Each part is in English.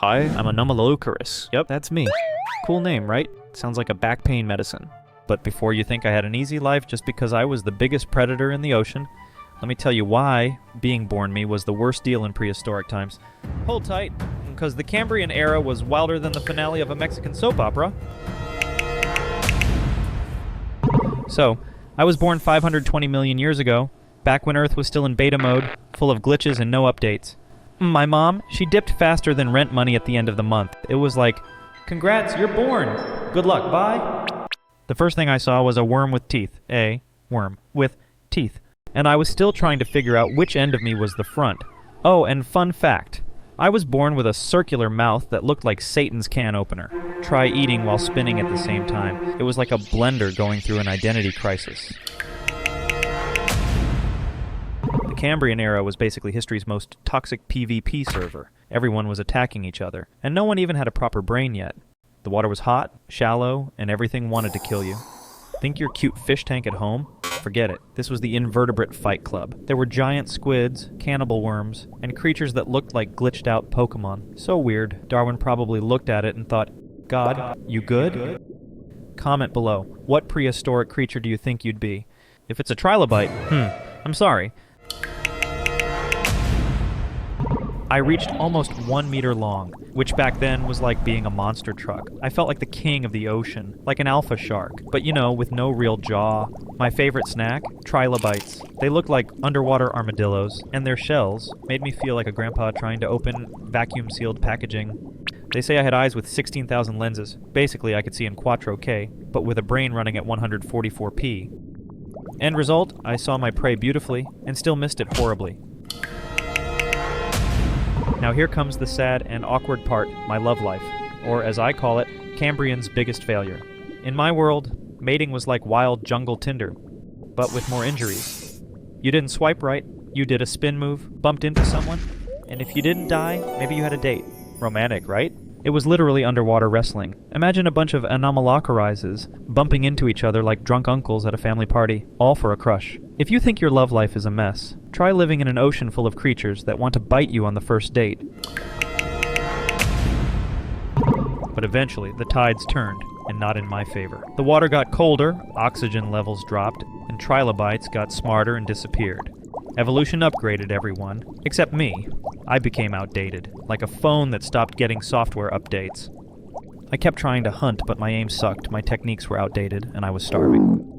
Hi, I'm Anomalocaris. Yep, that's me. Cool name, right? Sounds like a back pain medicine. But before you think I had an easy life just because I was the biggest predator in the ocean, let me tell you why being born me was the worst deal in prehistoric times. Hold tight, because the Cambrian era was wilder than the finale of a Mexican soap opera. So, I was born 520 million years ago, back when Earth was still in beta mode, full of glitches and no updates. My mom, she dipped faster than rent money at the end of the month. It was like, congrats, you're born. Good luck, bye. The first thing I saw was a worm with teeth. A worm with teeth. And I was still trying to figure out which end of me was the front. Oh, and fun fact. I was born with a circular mouth that looked like Satan's can opener. Try eating while spinning at the same time. It was like a blender going through an identity crisis. The Cambrian era was basically history's most toxic PvP server. Everyone was attacking each other, and no one even had a proper brain yet. The water was hot, shallow, and everything wanted to kill you. Think your cute fish tank at home? Forget it. This was the invertebrate fight club. There were giant squids, cannibal worms, and creatures that looked like glitched out Pokemon. So weird, Darwin probably looked at it and thought, God, you good? Comment below. What prehistoric creature do you think you'd be? If it's a trilobite, I'm sorry. I reached almost 1 meter long, which back then was like being a monster truck. I felt like the king of the ocean, like an alpha shark, but you know, with no real jaw. My favorite snack? Trilobites. They looked like underwater armadillos, and their shells made me feel like a grandpa trying to open vacuum-sealed packaging. They say I had eyes with 16,000 lenses. Basically, I could see in Quattro K, but with a brain running at 144p. End result, I saw my prey beautifully, and still missed it horribly. Now here comes the sad and awkward part, my love life, or as I call it, Cambrian's biggest failure. In my world, mating was like wild jungle Tinder, but with more injuries. You didn't swipe right, you did a spin move, bumped into someone, and if you didn't die, maybe you had a date. Romantic, right? It was literally underwater wrestling. Imagine a bunch of Anomalocaris bumping into each other like drunk uncles at a family party, all for a crush. If you think your love life is a mess, try living in an ocean full of creatures that want to bite you on the first date. But eventually, the tides turned, and not in my favor. The water got colder, oxygen levels dropped, and trilobites got smarter and disappeared. Evolution upgraded everyone, except me. I became outdated, like a phone that stopped getting software updates. I kept trying to hunt, but my aim sucked, my techniques were outdated, and I was starving.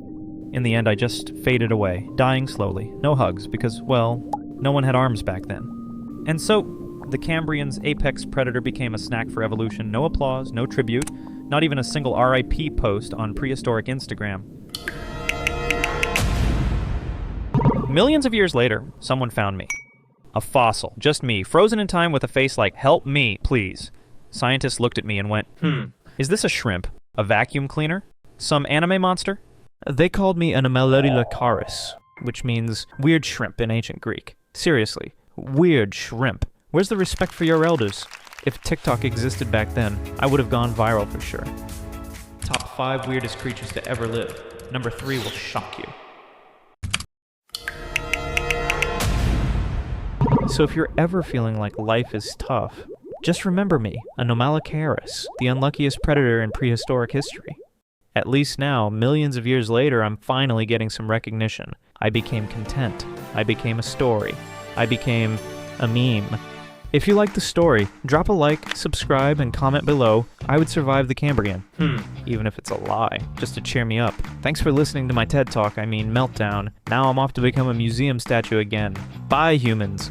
In the end, I just faded away, dying slowly. No hugs, because, well, no one had arms back then. And so, the Cambrian's apex predator became a snack for evolution. No applause, no tribute, not even a single RIP post on prehistoric Instagram. Millions of years later, someone found me. A fossil, just me, frozen in time with a face like, help me, please. Scientists looked at me and went, is this a shrimp? A vacuum cleaner? Some anime monster? They called me Anomalocaris, which means weird shrimp in ancient Greek. Seriously, weird shrimp. Where's the respect for your elders? If TikTok existed back then, I would have gone viral for sure. Top 5 weirdest creatures to ever live. Number 3 will shock you. So if you're ever feeling like life is tough, just remember me, Anomalocaris, the unluckiest predator in prehistoric history. At least now, millions of years later, I'm finally getting some recognition. I became content. I became a story. I became a meme. If you like the story, drop a like, subscribe, and comment below. I would survive the Cambrian. Even if it's a lie, just to cheer me up. Thanks for listening to my TED Talk, meltdown. Now I'm off to become a museum statue again. Bye, humans.